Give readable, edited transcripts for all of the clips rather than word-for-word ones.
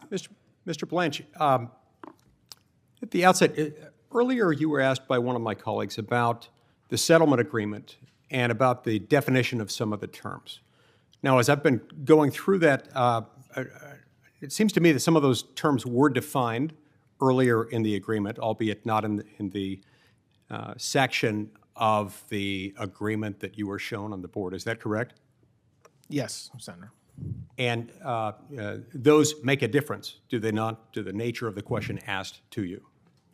Mr. Blanche, at the outset, earlier you were asked by one of my colleagues about the settlement agreement and about the definition of some of the terms. Now, as I've been going through that, it seems to me that some of those terms were defined earlier in the agreement, albeit not in the section of the agreement that you were shown on the board. Is that correct? Yes, Senator. And those make a difference, do they not, to the nature of the question asked to you?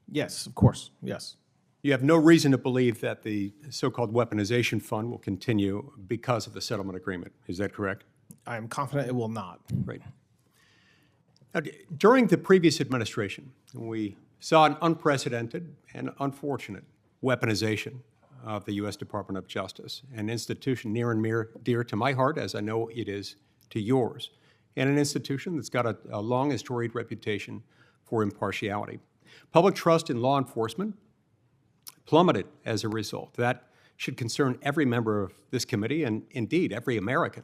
Yes, of course, yes. You have no reason to believe that the so-called weaponization fund will continue because of the settlement agreement. Is that correct? I am confident it will not. Right. Now, during the previous administration, we saw an unprecedented and unfortunate weaponization of the U.S. Department of Justice, an institution near and dear to my heart, as I know it is to yours, and an institution that's got a long and storied reputation for impartiality. Public trust in law enforcement plummeted as a result. That should concern every member of this committee and indeed every American.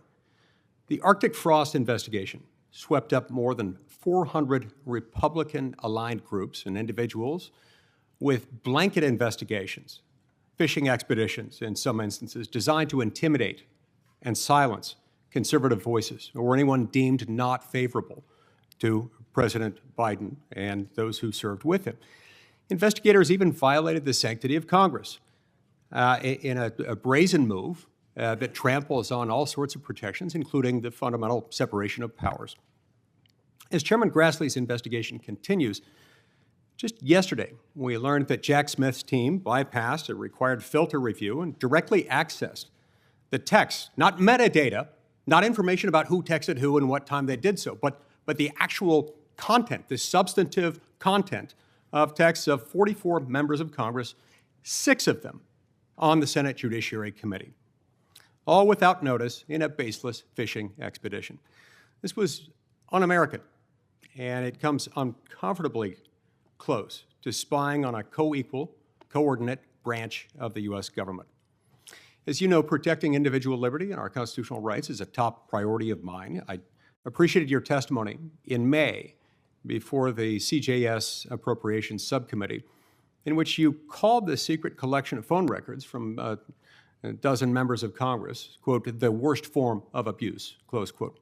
The Arctic frost investigation swept up more than 400 Republican-aligned groups and individuals with blanket investigations, fishing expeditions in some instances, designed to intimidate and silence conservative voices or anyone deemed not favorable to President Biden and those who served with him. Investigators even violated the sanctity of Congress in a brazen move that tramples on all sorts of protections, including the fundamental separation of powers. As Chairman Grassley's investigation continues, just yesterday, we learned that Jack Smith's team bypassed a required filter review and directly accessed the text, not metadata, not information about who texted who and what time they did so, but the actual content, the substantive content of texts of 44 members of Congress, 6 of them on the Senate Judiciary Committee, all without notice in a baseless fishing expedition. This was un-American, and it comes uncomfortably close to spying on a co-equal, coordinate branch of the U.S. government. As you know, protecting individual liberty and our constitutional rights is a top priority of mine. I appreciated your testimony in May before the CJS Appropriations Subcommittee, in which you called the secret collection of phone records from a dozen members of Congress, quote, the worst form of abuse, close quote.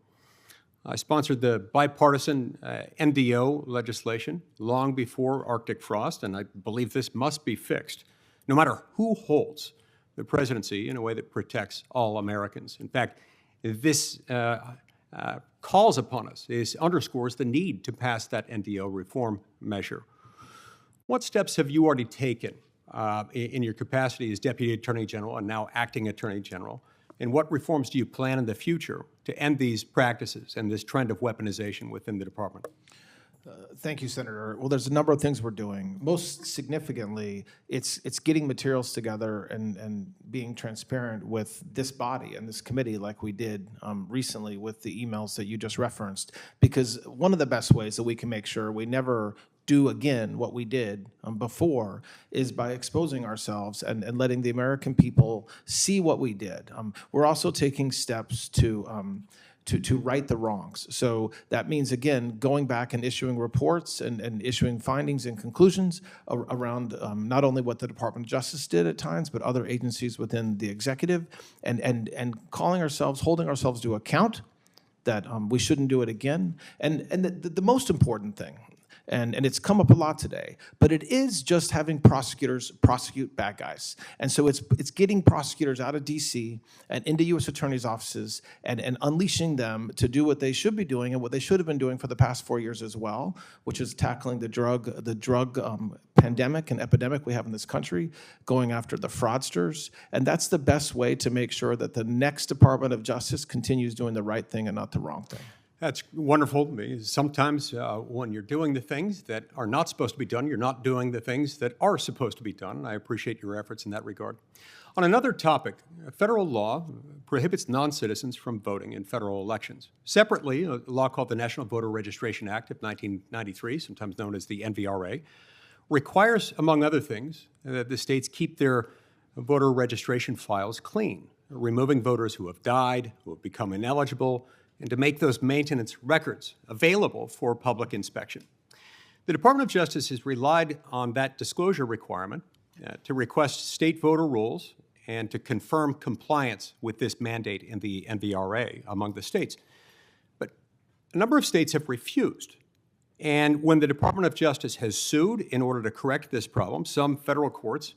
I sponsored the bipartisan NDO legislation long before Arctic frost, and I believe this must be fixed, no matter who holds the presidency, in a way that protects all Americans. In fact, this calls upon us, underscores the need to pass that NDO reform measure. What steps have you already taken in your capacity as Deputy Attorney General and now Acting Attorney General? And what reforms do you plan in the future to end these practices and this trend of weaponization within the department? Thank you, Senator. Well, there's a number of things we're doing. Most significantly, it's getting materials together and being transparent with this body and this committee like we did recently with the emails that you just referenced. Because one of the best ways that we can make sure we never do again what we did before is by exposing ourselves and letting the American people see what we did. We're also taking steps to right the wrongs. So that means, again, going back and issuing reports and issuing findings and conclusions around not only what the Department of Justice did at times, but other agencies within the executive, and holding ourselves to account that we shouldn't do it again. And the most important thing, and it's come up a lot today, but it is just having prosecutors prosecute bad guys. And so it's getting prosecutors out of D.C. and into U.S. attorneys' offices and unleashing them to do what they should be doing and what they should have been doing for the past 4 years as well, which is tackling the drug pandemic and epidemic we have in this country, going after the fraudsters. And that's the best way to make sure that the next Department of Justice continues doing the right thing and not the wrong thing. That's wonderful. Sometimes when you're doing the things that are not supposed to be done, you're not doing the things that are supposed to be done. I appreciate your efforts in that regard. On another topic, federal law prohibits non-citizens from voting in federal elections. Separately, a law called the National Voter Registration Act of 1993, sometimes known as the NVRA, requires, among other things, that the states keep their voter registration files clean, removing voters who have died, who have become ineligible, and to make those maintenance records available for public inspection. The Department of Justice has relied on that disclosure requirement to request state voter rules and to confirm compliance with this mandate in the NVRA among the states. But a number of states have refused. And when the Department of Justice has sued in order to correct this problem, some federal courts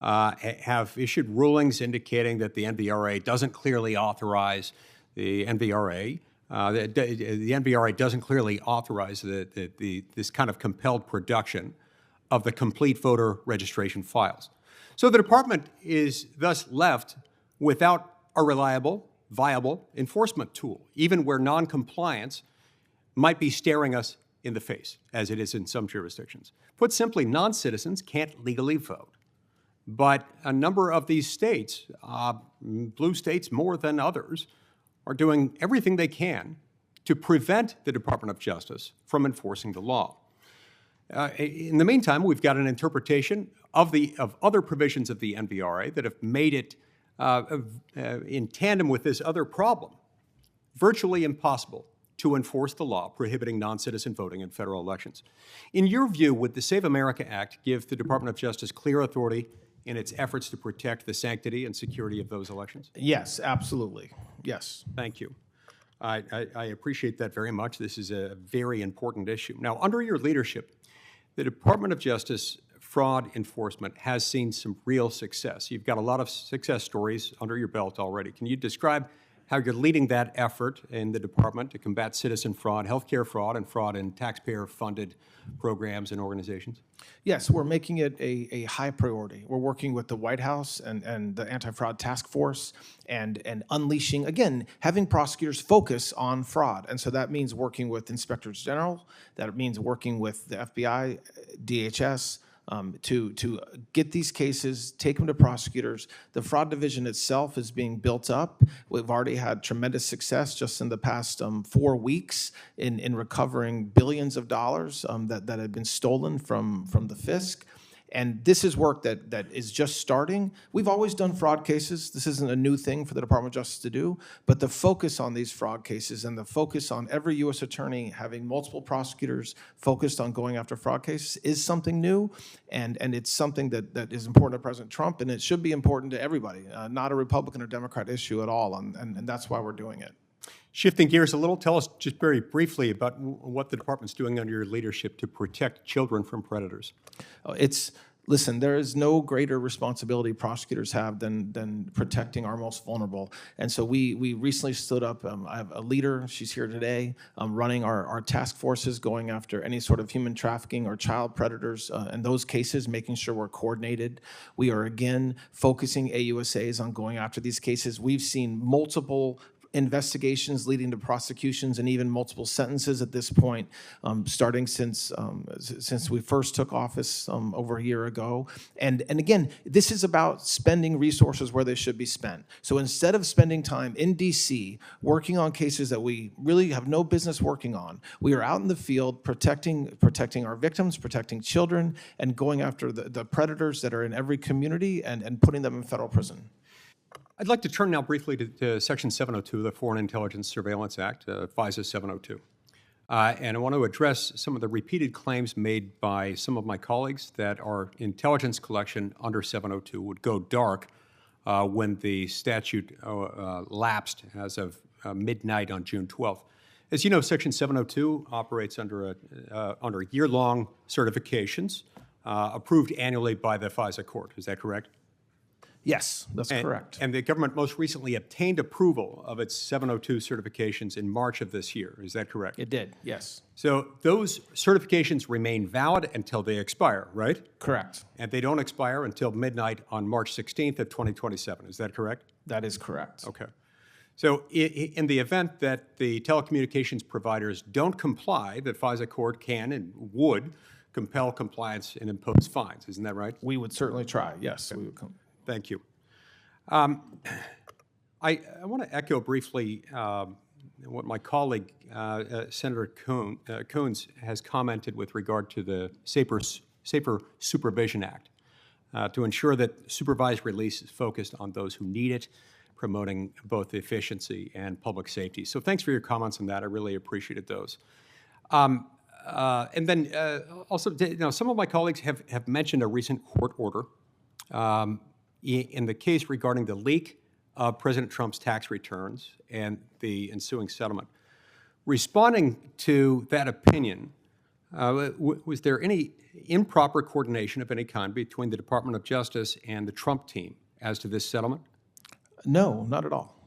have issued rulings indicating that the NVRA doesn't clearly authorize the NVRA. The NVRA doesn't clearly authorize this kind of compelled production of the complete voter registration files. So the department is thus left without a reliable, viable enforcement tool, even where noncompliance might be staring us in the face, as it is in some jurisdictions. Put simply, non-citizens can't legally vote. But a number of these states, blue states more than others, are doing everything they can to prevent the Department of Justice from enforcing the law. In the meantime, we've got an interpretation of other provisions of the NVRA that have made it, in tandem with this other problem, virtually impossible to enforce the law prohibiting non-citizen voting in federal elections. In your view, would the Save America Act give the Department of Justice clear authority in its efforts to protect the sanctity and security of those elections? Yes, absolutely. Yes. Thank you. I appreciate that very much. This is a very important issue. Now, under your leadership, the Department of Justice fraud enforcement has seen some real success. You've got a lot of success stories under your belt already. Can you describe how you're leading that effort in the department to combat citizen fraud, healthcare fraud, and fraud in taxpayer-funded programs and organizations? Yes, we're making it a high priority. We're working with the White House and the Anti-Fraud Task Force and unleashing, again, having prosecutors focus on fraud. And so that means working with inspectors general, that means working with the FBI, DHS, to get these cases, take them to prosecutors. The fraud division itself is being built up. We've already had tremendous success just in the past 4 weeks in recovering billions of dollars that had been stolen from the FISC. And this is work that is just starting. We've always done fraud cases. This isn't a new thing for the Department of Justice to do, but the focus on these fraud cases and the focus on every U.S. attorney having multiple prosecutors focused on going after fraud cases is something new, and it's something that is important to President Trump, and it should be important to everybody, not a Republican or Democrat issue at all, and that's why we're doing it. Shifting gears a little, tell us just very briefly about what the department's doing under your leadership to protect children from predators. Listen, there is no greater responsibility prosecutors have than protecting our most vulnerable. And so we recently stood up, I have a leader, she's here today, running our task forces going after any sort of human trafficking or child predators in those cases, making sure we're coordinated. We are, again, focusing AUSAs on going after these cases. We've seen multiple investigations leading to prosecutions and even multiple sentences at this point, starting since we first took office over a year ago. And again, this is about spending resources where they should be spent. So instead of spending time in D.C. working on cases that we really have no business working on, we are out in the field protecting our victims, protecting children, and going after the predators that are in every community and putting them in federal prison. I'd like to turn now briefly to Section 702 of the Foreign Intelligence Surveillance Act, FISA 702. And I want to address some of the repeated claims made by some of my colleagues that our intelligence collection under 702 would go dark when the statute lapsed as of midnight on June 12th. As you know, Section 702 operates under year-long certifications approved annually by the FISA court. Is that correct? Yes, that's correct. And the government most recently obtained approval of its 702 certifications in March of this year. Is that correct? It did, yes. So those certifications remain valid until they expire, right? Correct. And they don't expire until midnight on March 16th of 2027. Is that correct? That is correct. Okay. So in the event that the telecommunications providers don't comply, the FISA court can and would compel compliance and impose fines. Isn't that right? We would certainly try, yes. Okay. We would come. Thank you. I want to echo briefly what my colleague, Senator Coons, has commented with regard to the Safer Supervision Act to ensure that supervised release is focused on those who need it, promoting both efficiency and public safety. So thanks for your comments on that. I really appreciated those. And then also, some of my colleagues have mentioned a recent court order in the case regarding the leak of President Trump's tax returns and the ensuing settlement. Responding to that opinion, was there any improper coordination of any kind between the Department of Justice and the Trump team as to this settlement? No, not at all.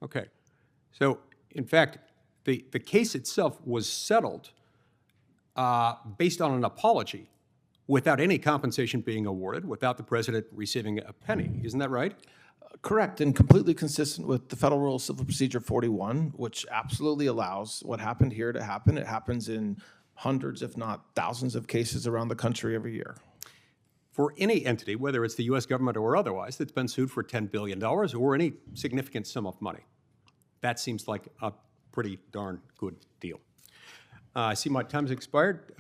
Okay. So, in fact, the case itself was settled based on an apology without any compensation being awarded, without the president receiving a penny. Isn't that right? Correct, and completely consistent with the Federal Rule of Civil Procedure 41, which absolutely allows what happened here to happen. It happens in hundreds, if not thousands, of cases around the country every year. For any entity, whether it's the U.S. government or otherwise, that's been sued for $10 billion or any significant sum of money, that seems like a pretty darn good deal. I see my time's expired.